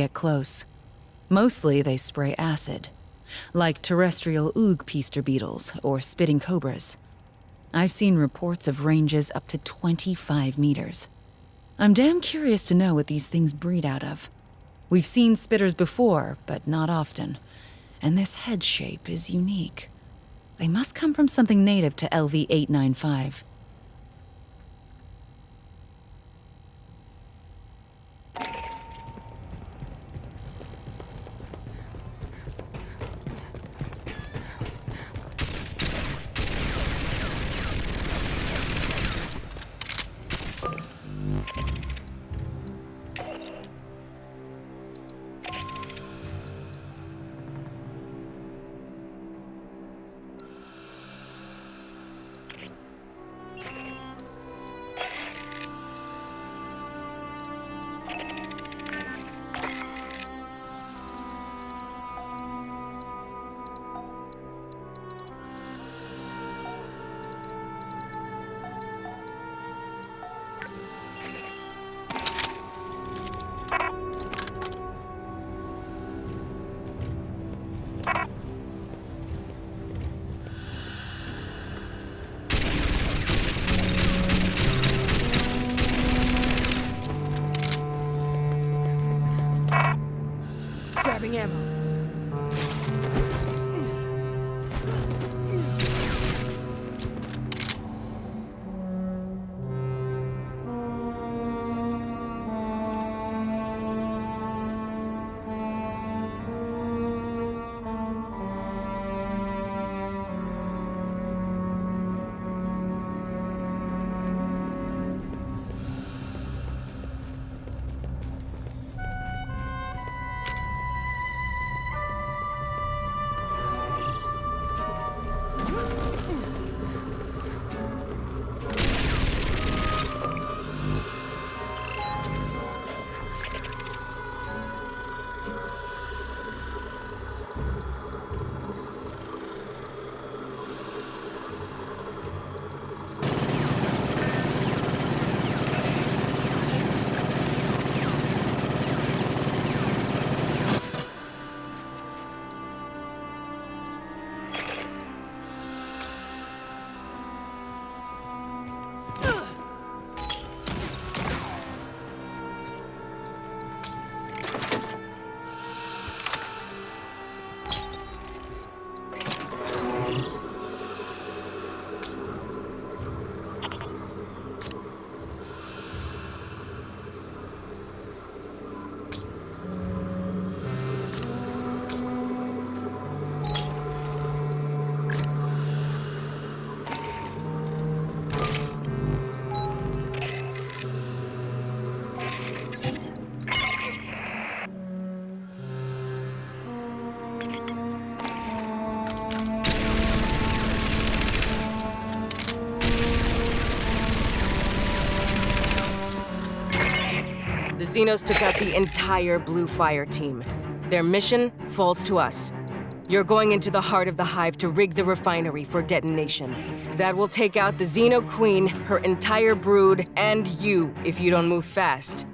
get close. Mostly they spray acid, like terrestrial oogpeister beetles or spitting cobras. I've seen reports of ranges up to 25 meters. I'm damn curious to know what these things breed out of. We've seen spitters before, but not often, and this head shape is unique. They must come from something native to LV-895. Grabbing ammo. The Xenos took out the entire Blue Fireteam. Their mission falls to us. You're going into the heart of the hive to rig the refinery for detonation. That will take out the Xeno Queen, her entire brood, and you if you don't move fast.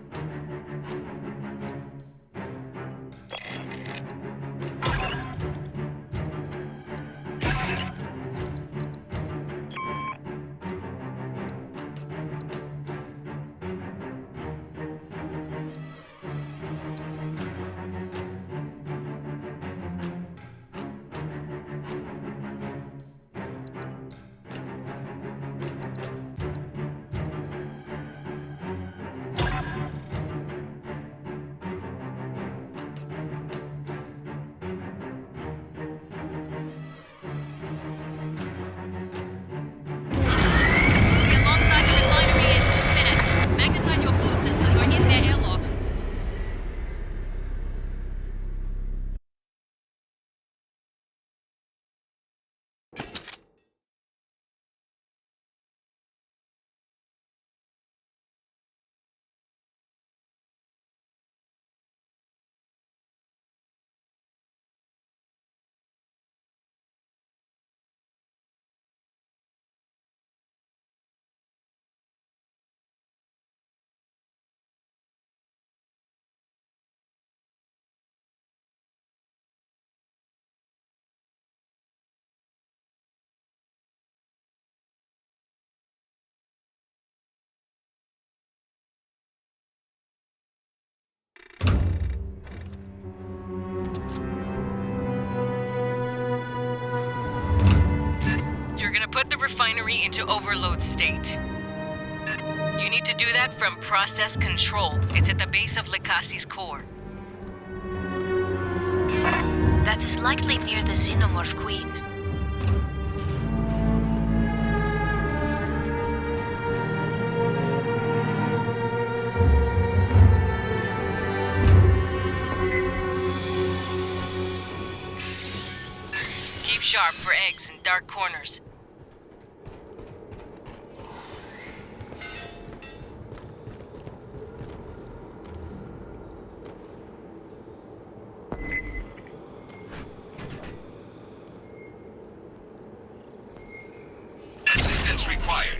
Put the refinery into overload state. You need to do that from process control. It's at the base of Lekasi's core. That is likely near the Xenomorph Queen. Keep sharp for eggs in dark corners. Assistance required.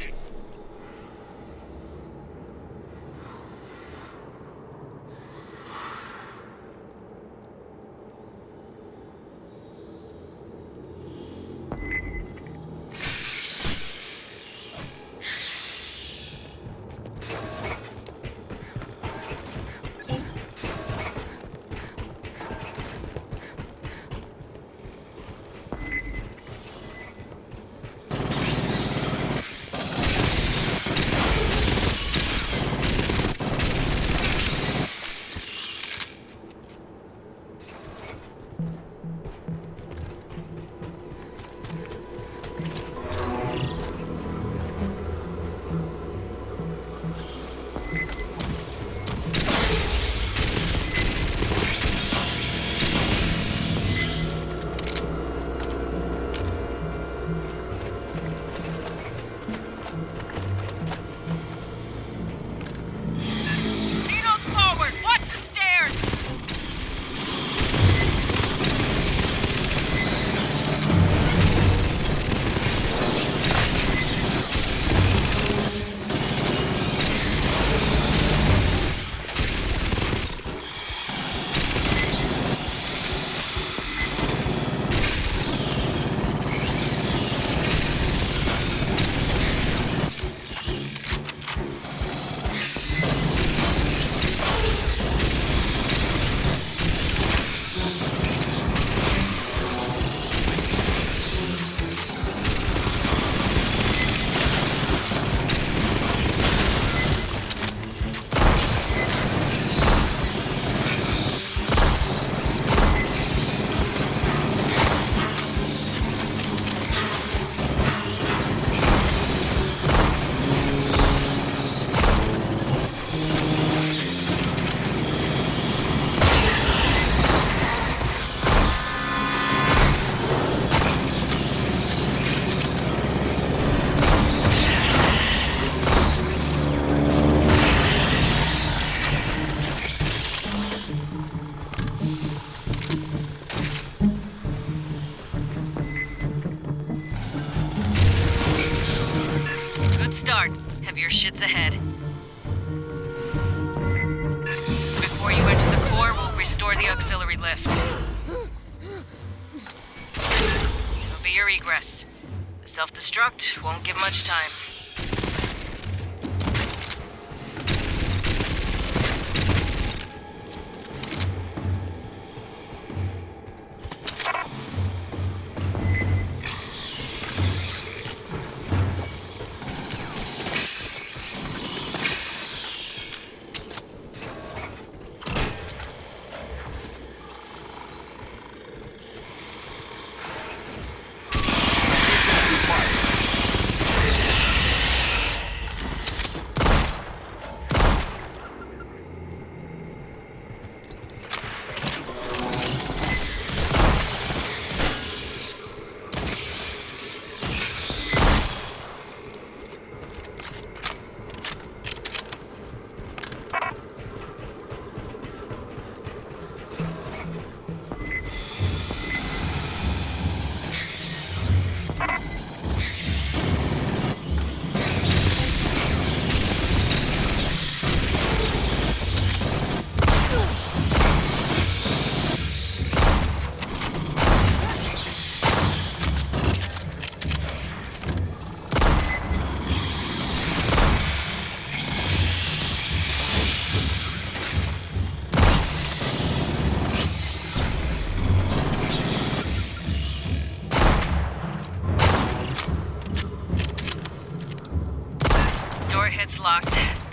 Start. Heavier shit's ahead. Before you enter the core, we'll restore the auxiliary lift. It'll be your egress. The self-destruct won't give much time.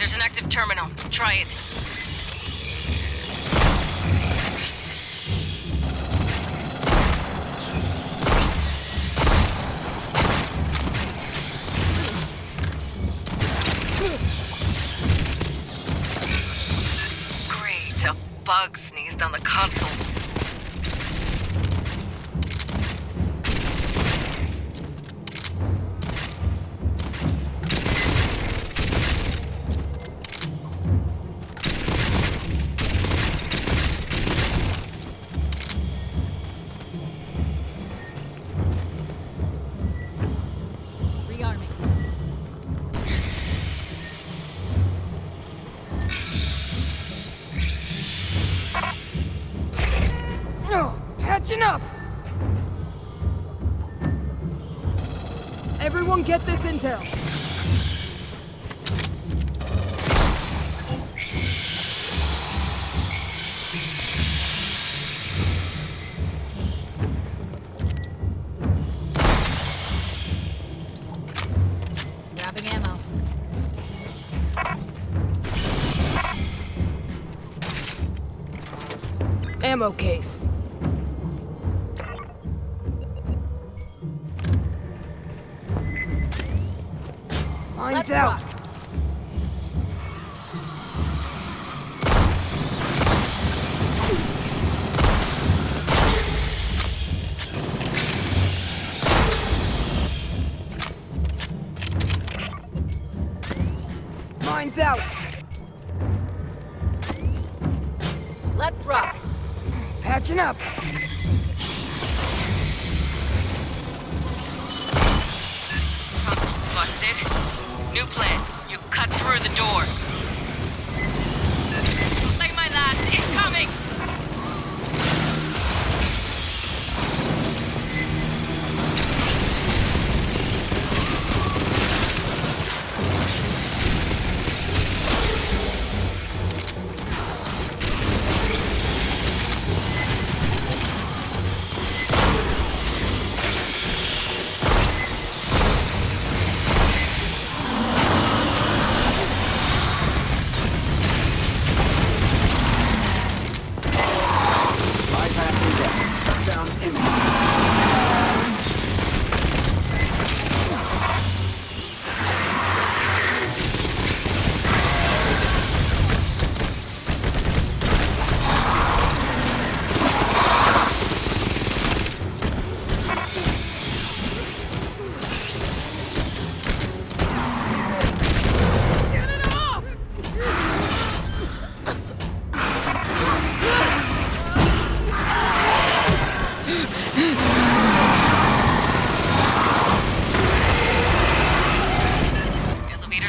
There's an active terminal. Try it. Great, a bug sneezed on the console. Catching up! Everyone get this intel. Grabbing ammo. Ammo case. Mine's out. Rock. Mine's out. Let's rock. Patching up. Console's busted. New plan. You cut through the door. Play my last. Incoming!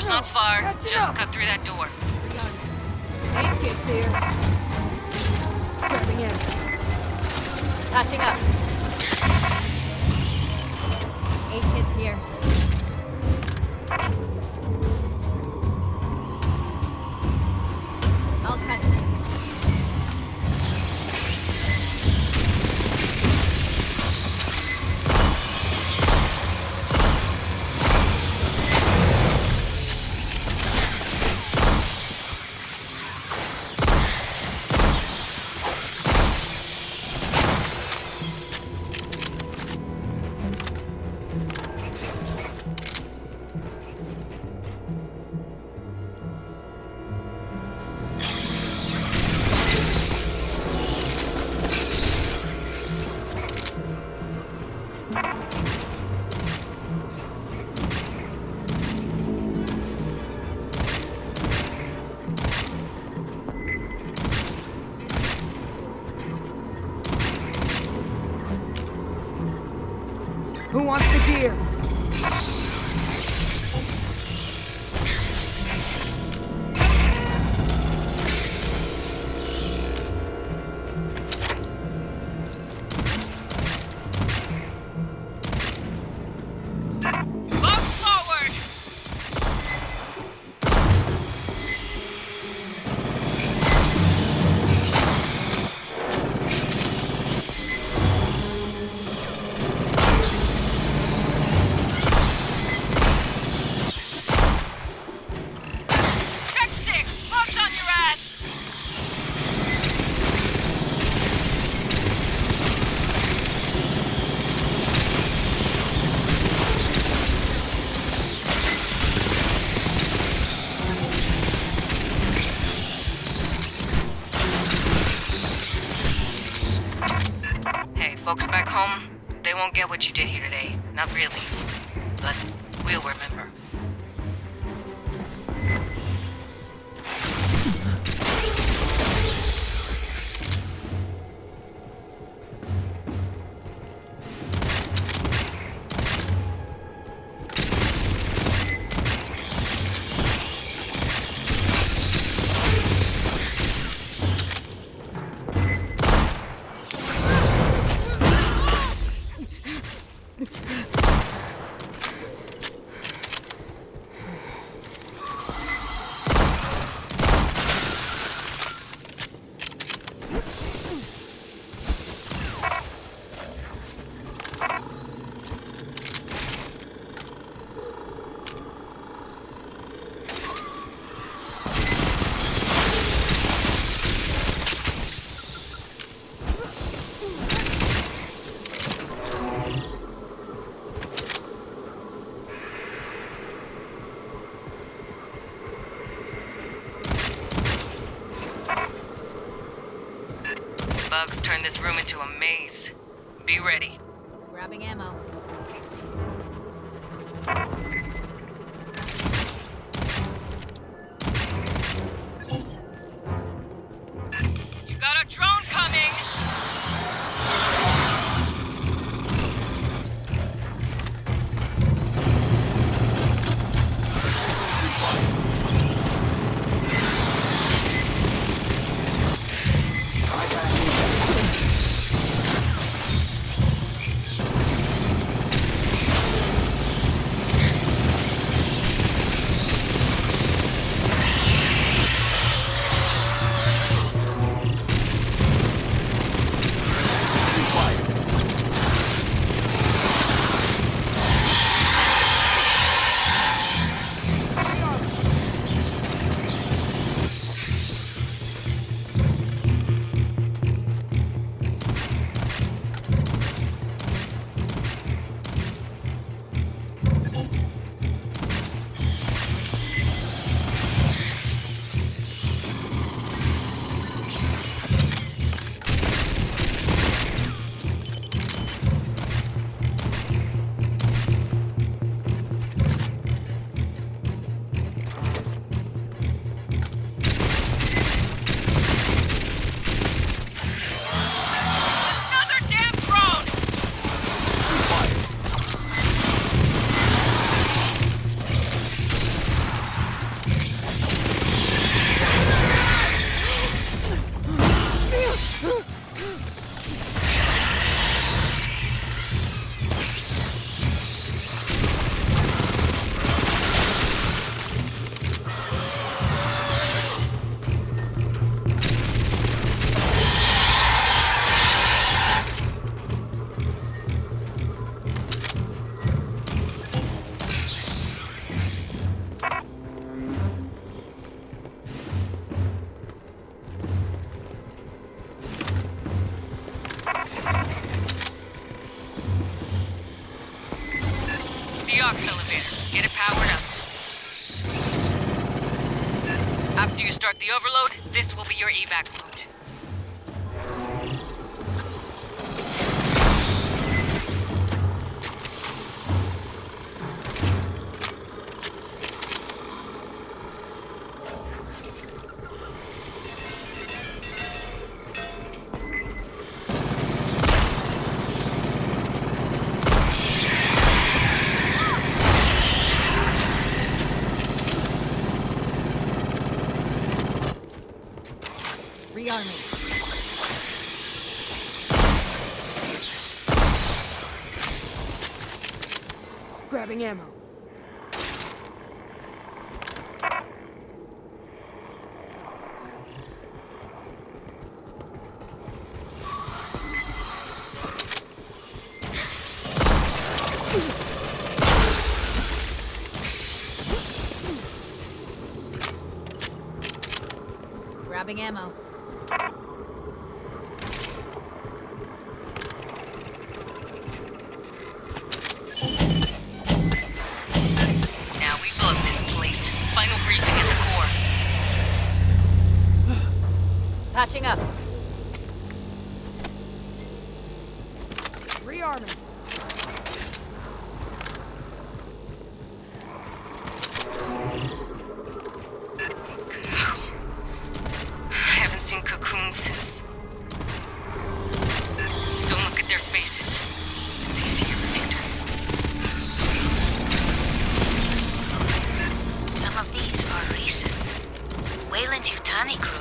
Not far. Just cut through that door. Aid kit's here. Grabbing ammo. Patching up. 8 kids here. I'll cut it. Who wants the gear? Box forward! folks back home, they won't get what you did here today. Not really. But we'll remember. Bugs turned this room into a maze. Be ready. Grabbing ammo. You got a drone coming! Elevator. Get it powered up. After you start the overload, this will be your evac route. Rearming. Grabbing ammo. Grabbing ammo. Now we blow this place. Final briefing at the core. Patching up. alarming. I haven't seen cocoons since... Don't look at their faces. It's easier, Victor. Some of these are recent. Weyland-Yutani crew.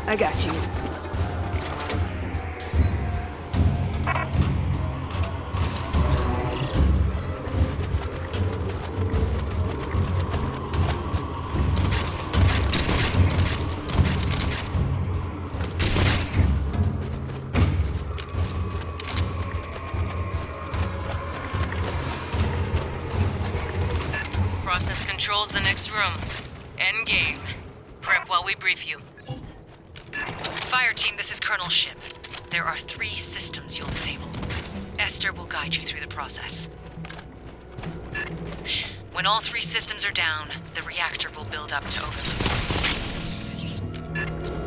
I got you. Process controls the next room. End game. Prep while we brief you. Fireteam, this is Colonel Ship. There are 3 systems you'll disable. Esther will guide you through the process. When all 3 systems are down, the reactor will build up to overload.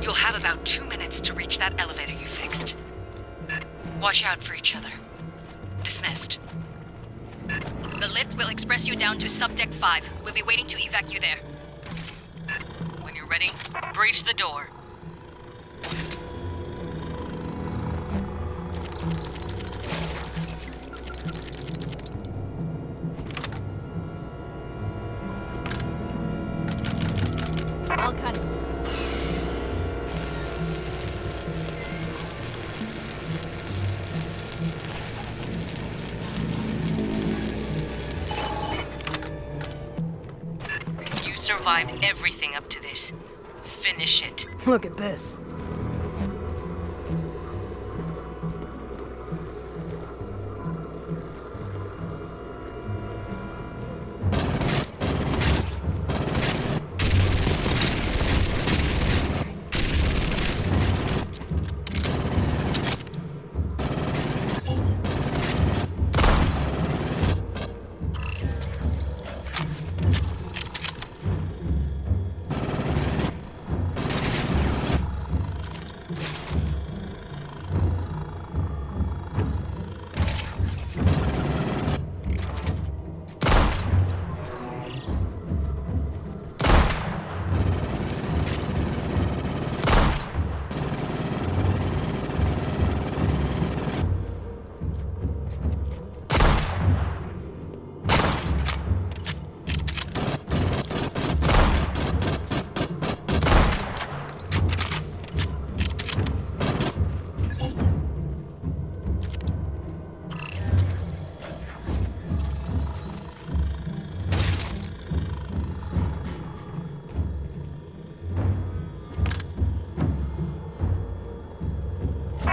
You'll have about 2 minutes to reach that elevator you fixed. Watch out for each other. Dismissed. The lift will express you down to subdeck 5. We'll be waiting to evac you there. When you're ready, breach the door. I'll cut it. survived everything up to this. Finish it. Look at this.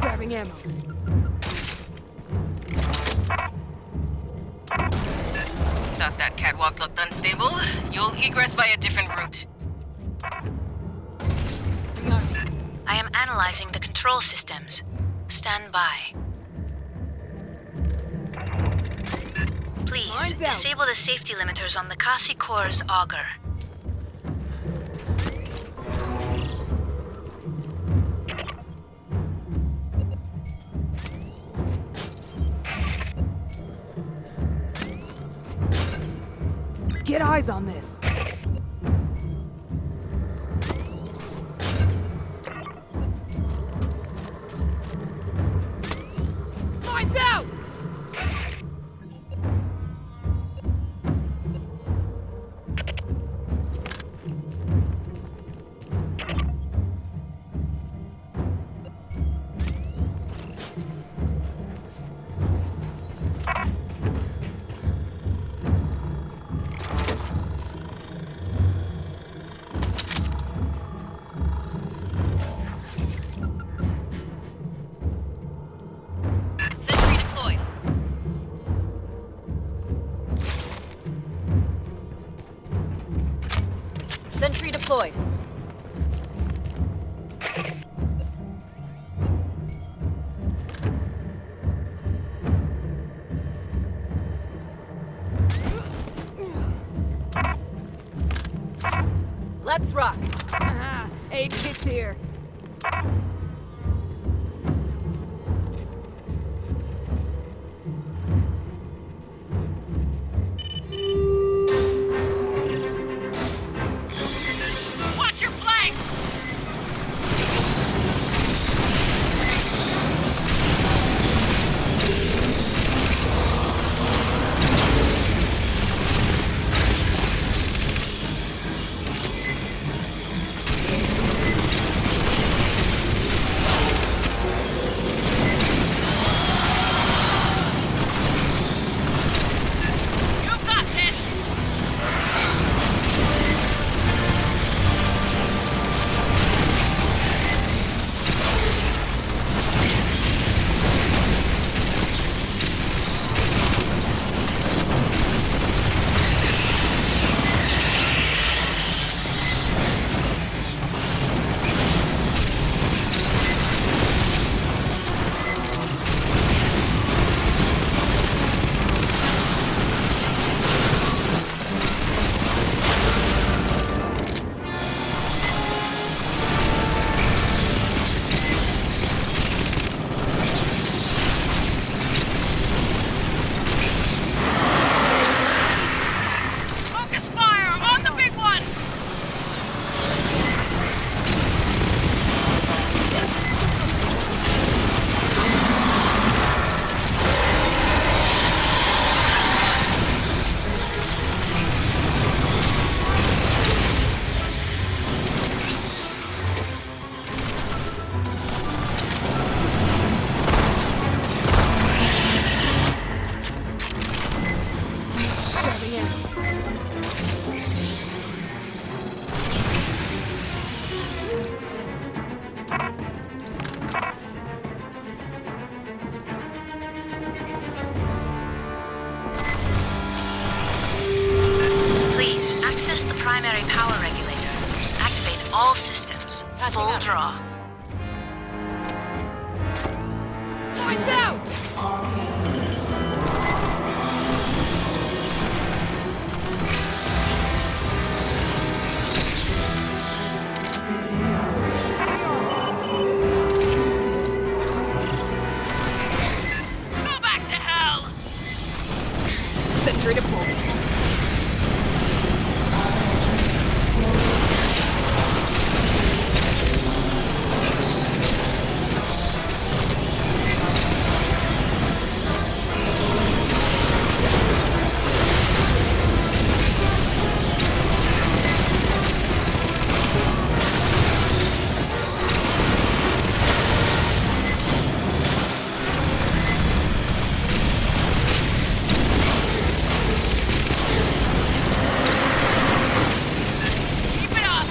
Grabbing ammo. Thought that catwalk looked unstable. You'll egress by a different route. I am analyzing the control systems. Stand by. Please, Mine's out. disable the safety limiters on the Kasi Core's auger. Get eyes on this. Mine's out! Sentry deployed. Sentry deployed. Let's rock. Haha, 8 hits here. Watch your flanks! primary power regulator. Activate all systems. Full draw. Lights out! Go back to hell! Sentry deployed. Keep it up!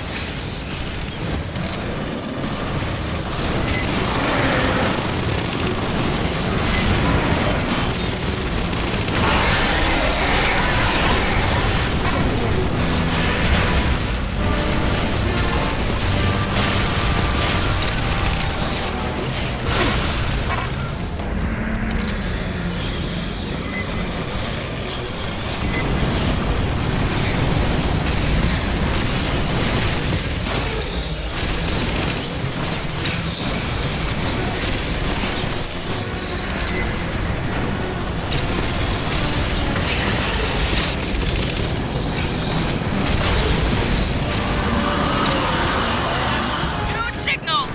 New signal!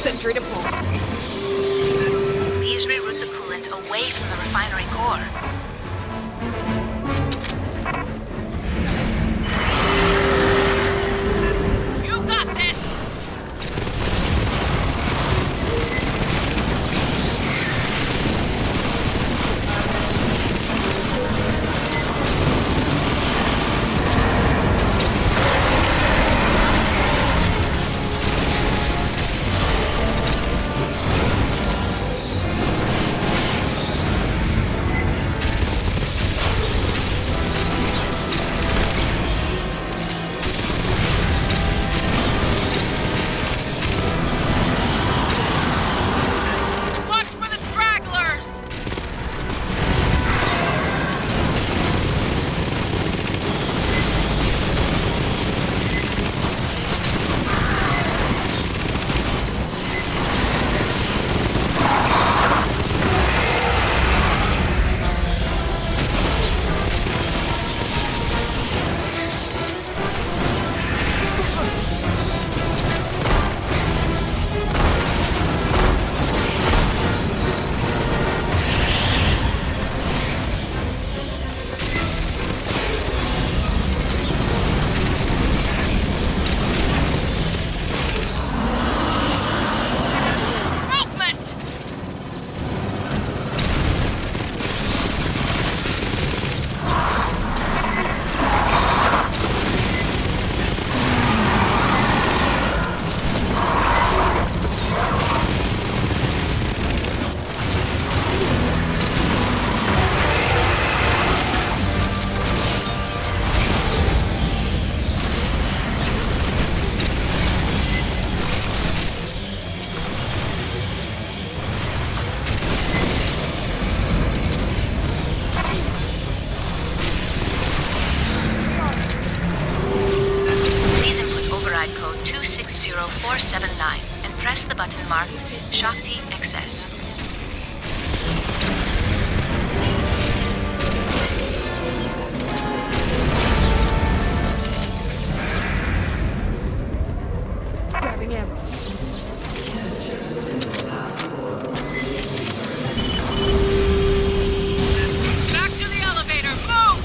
Sentry deployed. Please reroute the coolant away from the refinery core. You got this! Watch for the stragglers! Movement! Please input override code 260479 and press the button marked Shakti XS. Grabbing ammo. Back to the elevator! Move!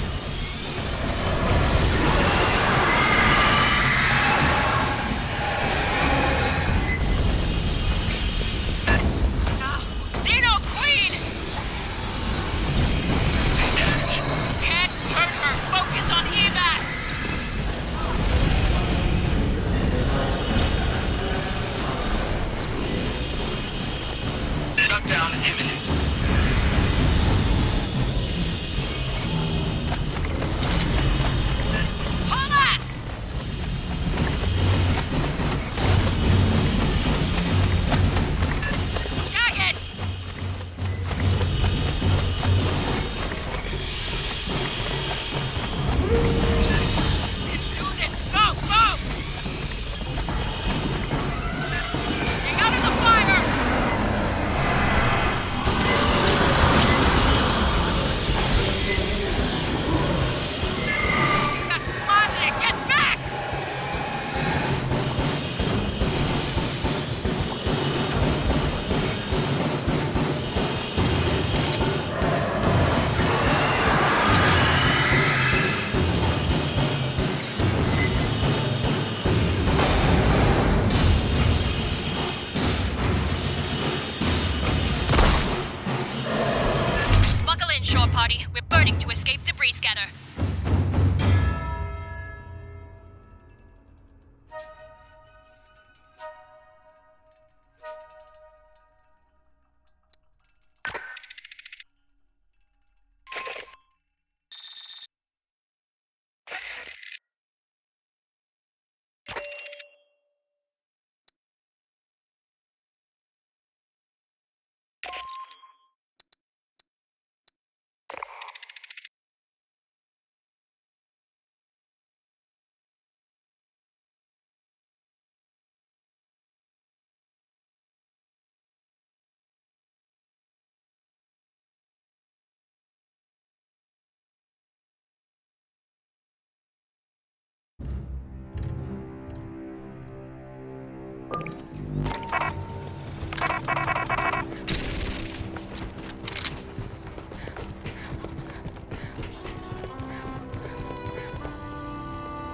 patrol party. We're burning to escape debris scatter.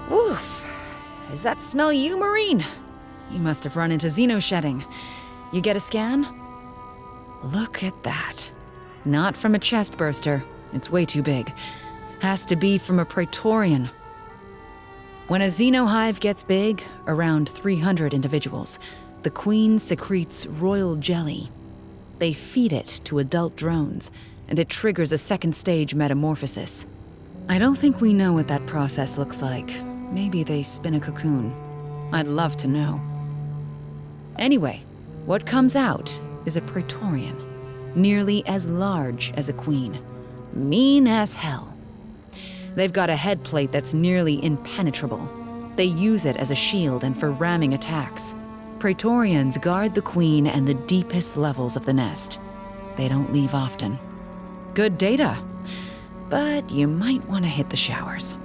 Woof. Does that smell you, Marine? You must have run into xenoshedding. You get a scan? Look at that. Not from a chest burster. It's way too big. Has to be from a Praetorian. When a xenohive gets big, around 300 individuals, the queen secretes royal jelly. They feed it to adult drones, and it triggers a second stage metamorphosis. I don't think we know what that process looks like. Maybe they spin a cocoon. I'd love to know. Anyway, what comes out is a Praetorian, nearly as large as a queen. Mean as hell. They've got a head plate that's nearly impenetrable. They use it as a shield and for ramming attacks. Praetorians guard the queen and the deepest levels of the nest. They don't leave often. Good data, but you might want to hit the showers.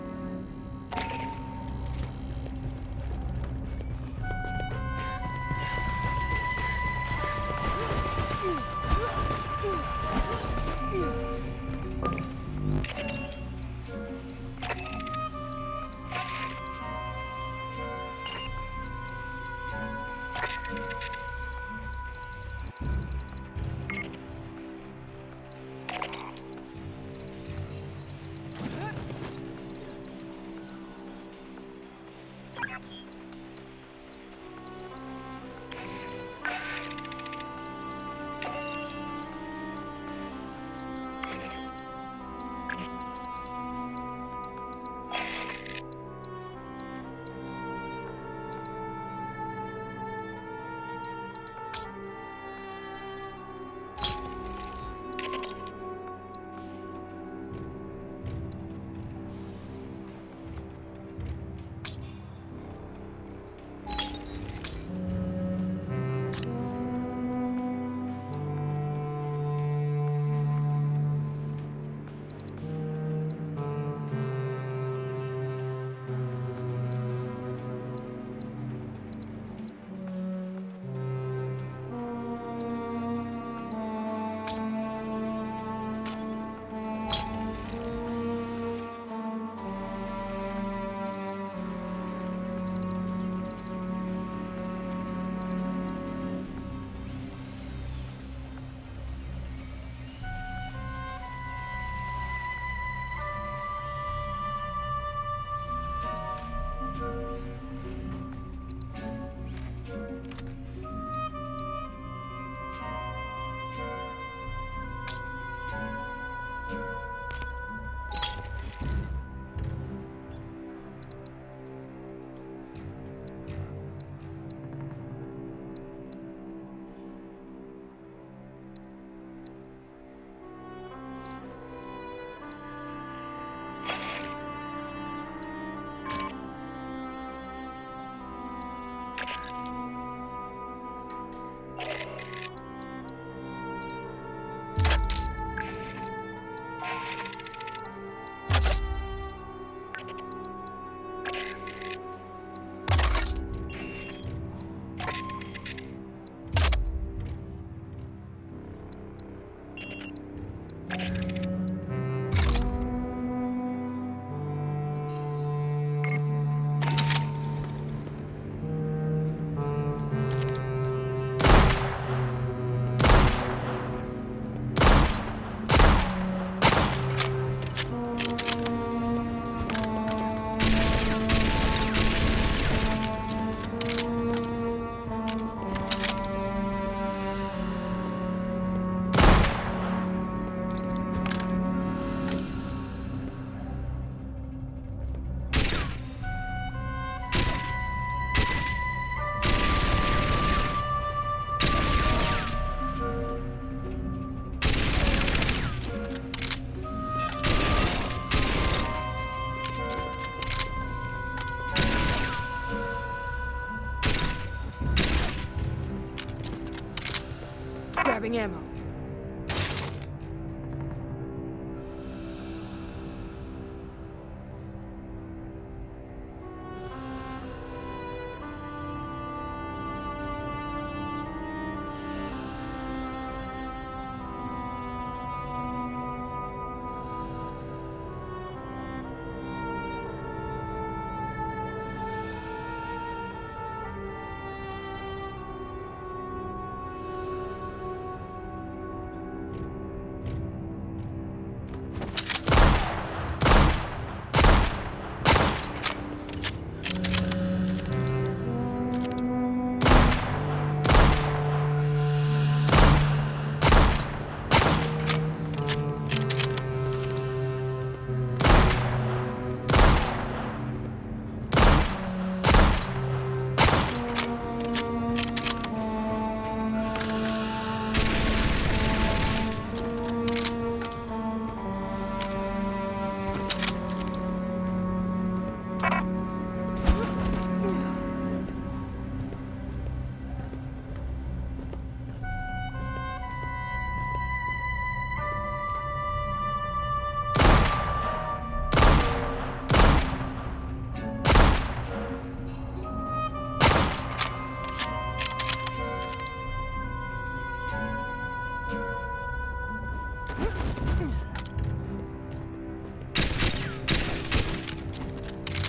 Grabbing ammo.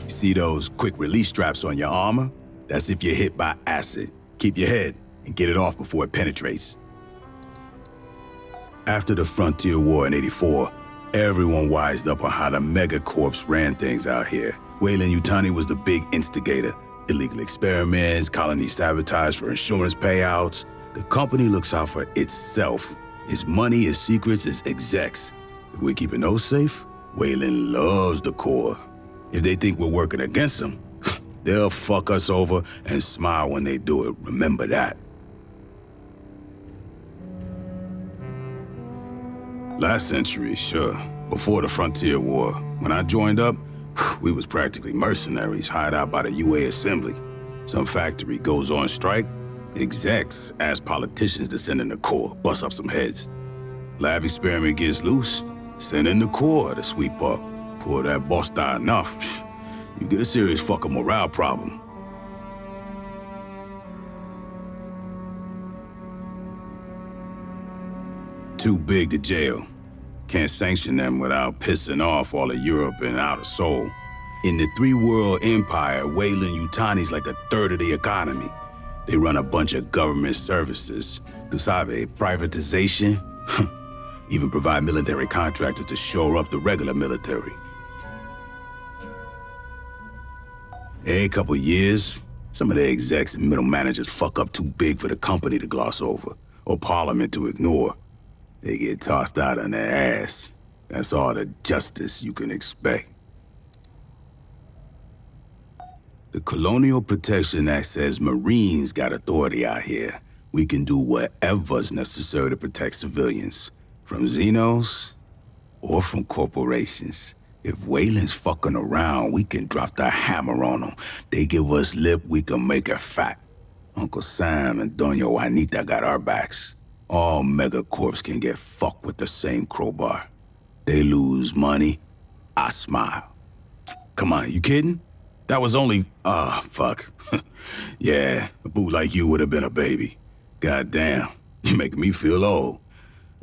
See those quick release straps on your armor? That's if you're hit by acid. Keep your head and get it off before it penetrates. After the Frontier War in '84, everyone wised up on how the megacorps ran things out here. Weyland-Yutani was the big instigator. Illegal experiments, colony sabotage for insurance payouts. The company looks out for itself. Its money, its secrets, its execs. If we're keeping those safe, Weyland loves the Corps. If they think we're working against them, they'll fuck us over and smile when they do it. Remember that. Last century, sure. Before the Frontier War. When I joined up, we was practically mercenaries hired out by the UA Assembly. Some factory goes on strike, execs ask politicians to send in the Corps, bust up some heads. Lab experiment gets loose, send in the Corps to sweep up. Pull that boss die enough, you get a serious fucking morale problem. Too big to jail. Can't sanction them without pissing off all of Europe and Outer Soul. In the three-world empire, Weyland-Yutani's like a third of the economy. They run a bunch of government services. Tu sabe, privatization. Even provide military contractors to shore up the regular military. Every couple years, some of the execs and middle managers fuck up too big for the company to gloss over, or Parliament to ignore. They get tossed out on their ass. That's all the justice you can expect. The Colonial Protection Act says Marines got authority out here. We can do whatever's necessary to protect civilians, from Xenos or from corporations. If Weyland's fucking around, we can drop the hammer on them. They give us lip, we can make it fat. Uncle Sam and Doña Juanita got our backs. All megacorps can get fucked with the same crowbar. They lose money, I smile. Come on, you kidding? That was only... fuck. Yeah, a boot like you would have been a baby. Goddamn, you're making me feel old.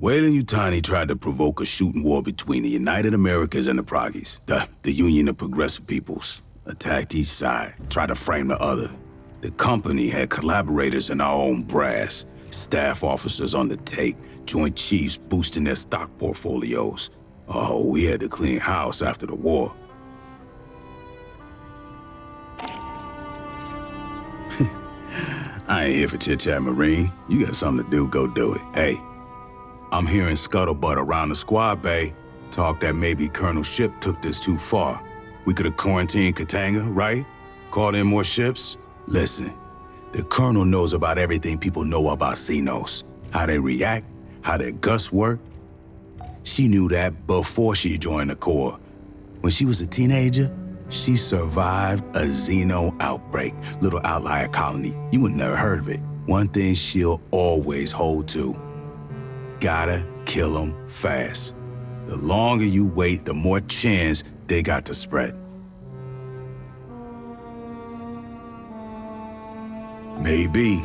Weyland-Yutani tried to provoke a shooting war between the United Americas and the Proggies, the Union of Progressive Peoples. Attacked each side, tried to frame the other. The company had collaborators in our own brass, staff officers on the take, Joint Chiefs boosting their stock portfolios. Oh, we had to clean house after the war. I ain't here for chit-chat, Marine. You got something to do, go do it. Hey, I'm hearing scuttlebutt around the squad bay. Talk that maybe Colonel Ship took this too far. We could have quarantined Kiteoga, right? Called in more ships? Listen, the Colonel knows about everything people know about Xenos. How they react, how their guts work. She knew that before she joined the Corps. When she was a teenager, she survived a Xeno outbreak, little outlier colony. You would never heard of it. One thing she'll always hold to, gotta kill them fast. The longer you wait, the more chance they got to spread. Maybe,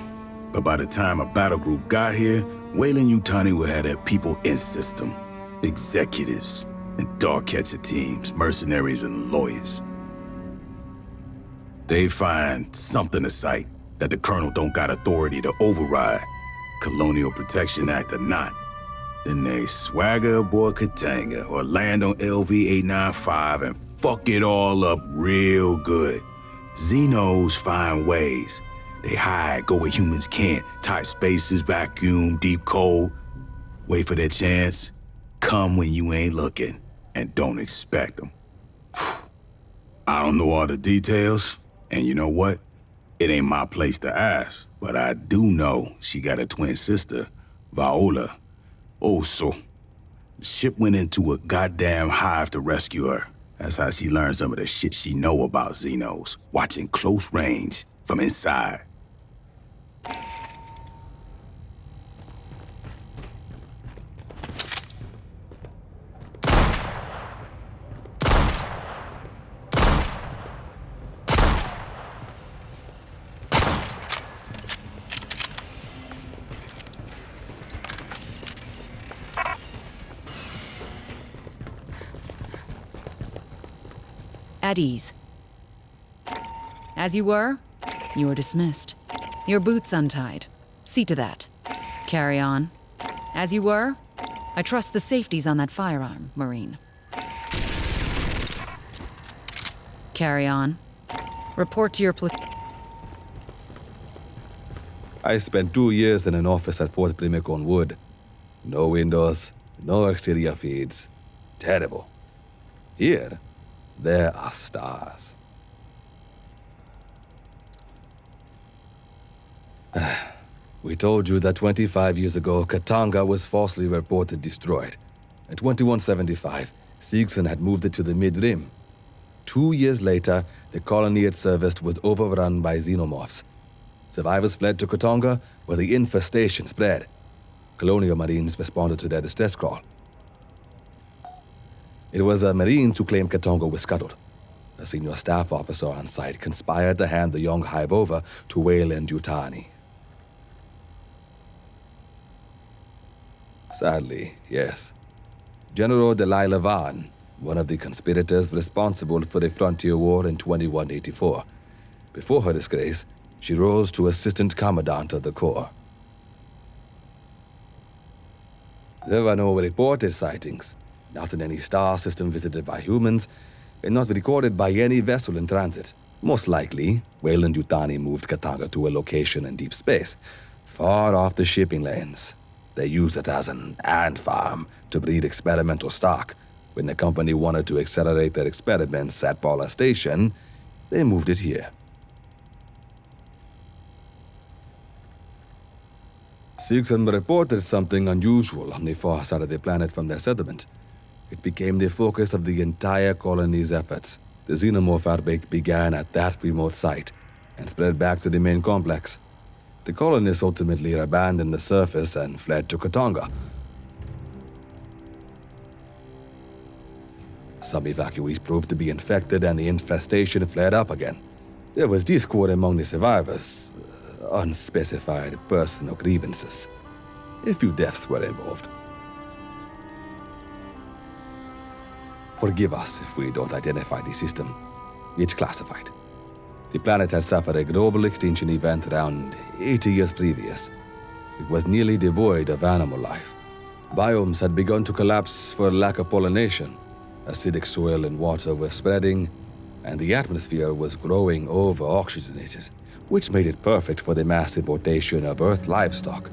but by the time a battle group got here, Weyland-Yutani would have their people in system. Executives and dog catcher teams, mercenaries and lawyers. They find something to cite that the colonel don't got authority to override, Colonial Protection Act or not. Then they swagger aboard Kiteoga or land on LV-895 and fuck it all up real good. Xenos find ways. They hide, go where humans can't, tight spaces, vacuum, deep cold. Wait for their chance, come when you ain't looking, and don't expect them. I don't know all the details, and you know what? It ain't my place to ask, but I do know she got a twin sister, Viola. Also, the ship went into a goddamn hive to rescue her. That's how she learned some of the shit she know about Xenos, watching close range from inside. At ease. As you were dismissed. Your boots untied. See to that. Carry on. As you were, I trust the safeties on that firearm, Marine. Carry on. Report to your I spent 2 years in an office at Fort Brimacon Wood. No windows, no exterior feeds. Terrible. Here, there are stars. We told you that 25 years ago, Kiteoga was falsely reported destroyed. In 2175, Siegson had moved it to the mid-rim. 2 years later, the colony it serviced was overrun by xenomorphs. Survivors fled to Kiteoga, where the infestation spread. Colonial Marines responded to their distress call. It was a Marine who claimed Kiteoga was scuttled. A senior staff officer on site conspired to hand the young hive over to Weyland-Yutani. Sadly, yes. General Delilah Vaughn, one of the conspirators responsible for the Frontier War in 2184. Before her disgrace, she rose to Assistant Commandant of the Corps. There were no reported sightings, not in any star system visited by humans, and not recorded by any vessel in transit. Most likely, Weyland-Yutani moved Kiteoga to a location in deep space, far off the shipping lanes. They used it as an ant farm to breed experimental stock. When the company wanted to accelerate their experiments at Paula Station, they moved it here. Siegson reported something unusual on the far side of the planet from their settlement. It became the focus of the entire colony's efforts. The xenomorph outbreak began at that remote site and spread back to the main complex. The colonists ultimately abandoned the surface and fled to Kiteoga. Some evacuees proved to be infected and the infestation flared up again. There was discord among the survivors, unspecified personal grievances. A few deaths were involved. Forgive us if we don't identify the system. It's classified. The planet had suffered a global extinction event around 80 years previous. It was nearly devoid of animal life. Biomes had begun to collapse for lack of pollination. Acidic soil and water were spreading, and the atmosphere was growing over-oxygenated, which made it perfect for the mass importation of Earth livestock.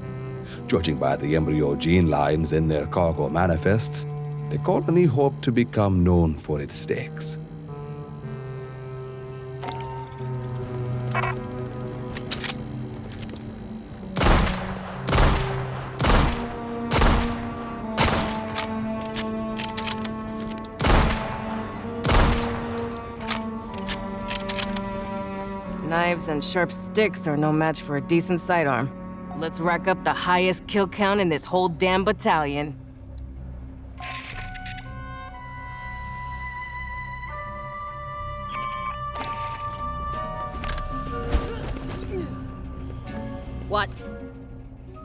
Judging by the embryo gene lines in their cargo manifests, the colony hoped to become known for its steaks. Knives and sharp sticks are no match for a decent sidearm. Let's rack up the highest kill count in this whole damn battalion. What?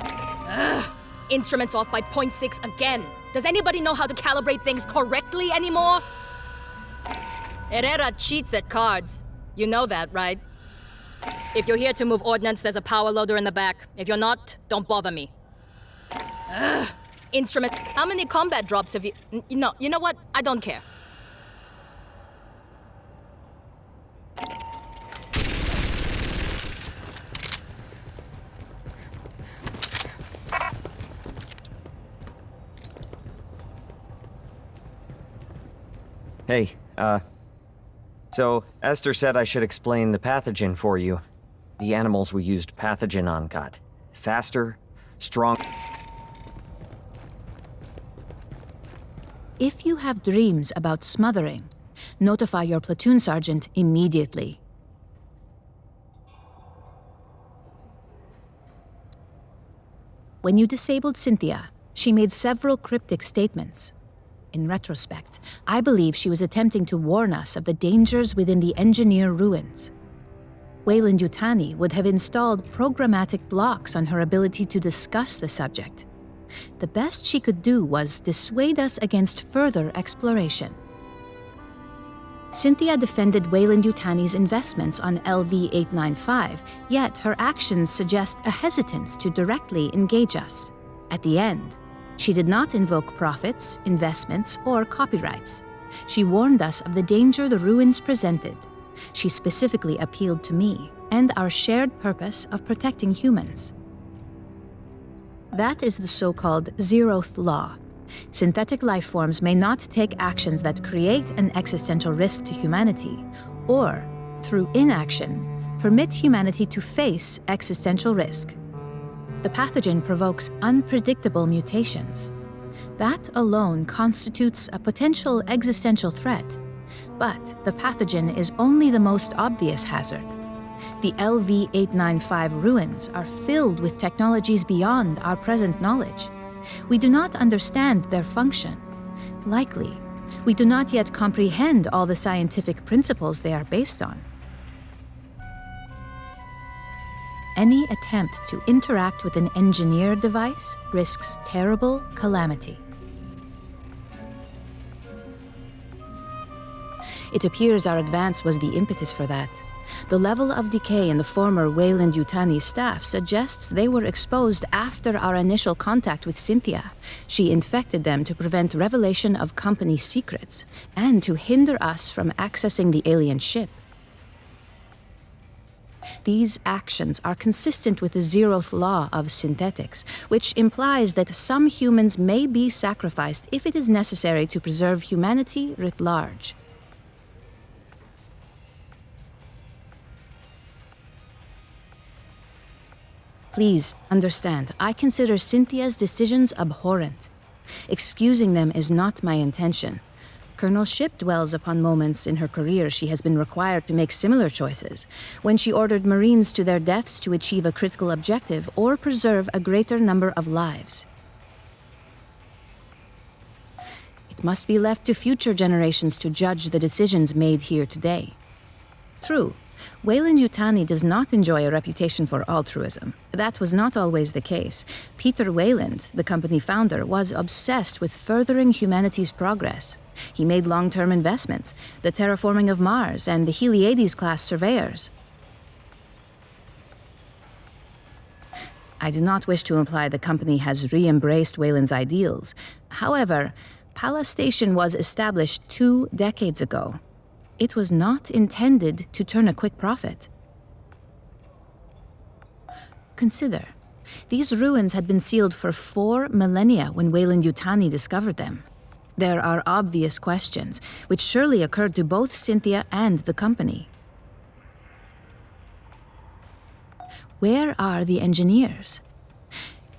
Ugh. Instruments off by 0.6 again. Does anybody know how to calibrate things correctly anymore? Herrera cheats at cards. You know that, right? If you're here to move ordnance, there's a power loader in the back. If you're not, don't bother me. Ugh. Instrument. How many combat drops have you... You know what? I don't care. Hey, so Esther said I should explain the pathogen for you. The animals we used pathogen on got faster, strong... If you have dreams about smothering, notify your platoon sergeant immediately. When you disabled Cynthia, she made several cryptic statements. In retrospect, I believe she was attempting to warn us of the dangers within the engineer ruins. Weyland-Yutani would have installed programmatic blocks on her ability to discuss the subject. The best she could do was dissuade us against further exploration. Cynthia defended Weyland-Yutani's investments on LV-895, yet her actions suggest a hesitance to directly engage us. At the end, she did not invoke profits, investments, or copyrights. She warned us of the danger the ruins presented. She specifically appealed to me and our shared purpose of protecting humans. That is the so-called zeroth law. Synthetic life forms may not take actions that create an existential risk to humanity, or, through inaction, permit humanity to face existential risk. The pathogen provokes unpredictable mutations. That alone constitutes a potential existential threat. But the pathogen is only the most obvious hazard. The LV-895 ruins are filled with technologies beyond our present knowledge. We do not understand their function. Likely, we do not yet comprehend all the scientific principles they are based on. Any attempt to interact with an engineered device risks terrible calamity. It appears our advance was the impetus for that. The level of decay in the former Weyland-Yutani staff suggests they were exposed after our initial contact with Cynthia. She infected them to prevent revelation of company secrets and to hinder us from accessing the alien ship. These actions are consistent with the zeroth law of synthetics, which implies that some humans may be sacrificed if it is necessary to preserve humanity writ large. Please understand, I consider Cynthia's decisions abhorrent. Excusing them is not my intention. Colonel Shipp dwells upon moments in her career she has been required to make similar choices, when she ordered Marines to their deaths to achieve a critical objective or preserve a greater number of lives. It must be left to future generations to judge the decisions made here today. True, Weyland-Yutani does not enjoy a reputation for altruism. That was not always the case. Peter Weyland, the company founder, was obsessed with furthering humanity's progress. He made long-term investments, the terraforming of Mars and the Heliades-class surveyors. I do not wish to imply the company has re-embraced Weyland's ideals. However, Pala Station was established 2 decades ago. It was not intended to turn a quick profit. Consider, these ruins had been sealed for 4 millennia when Weyland-Yutani discovered them. There are obvious questions, which surely occurred to both Cynthia and the company. Where are the engineers?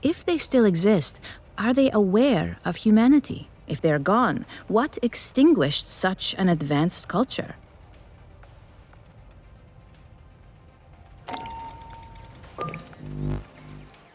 If they still exist, are they aware of humanity? If they're gone, what extinguished such an advanced culture?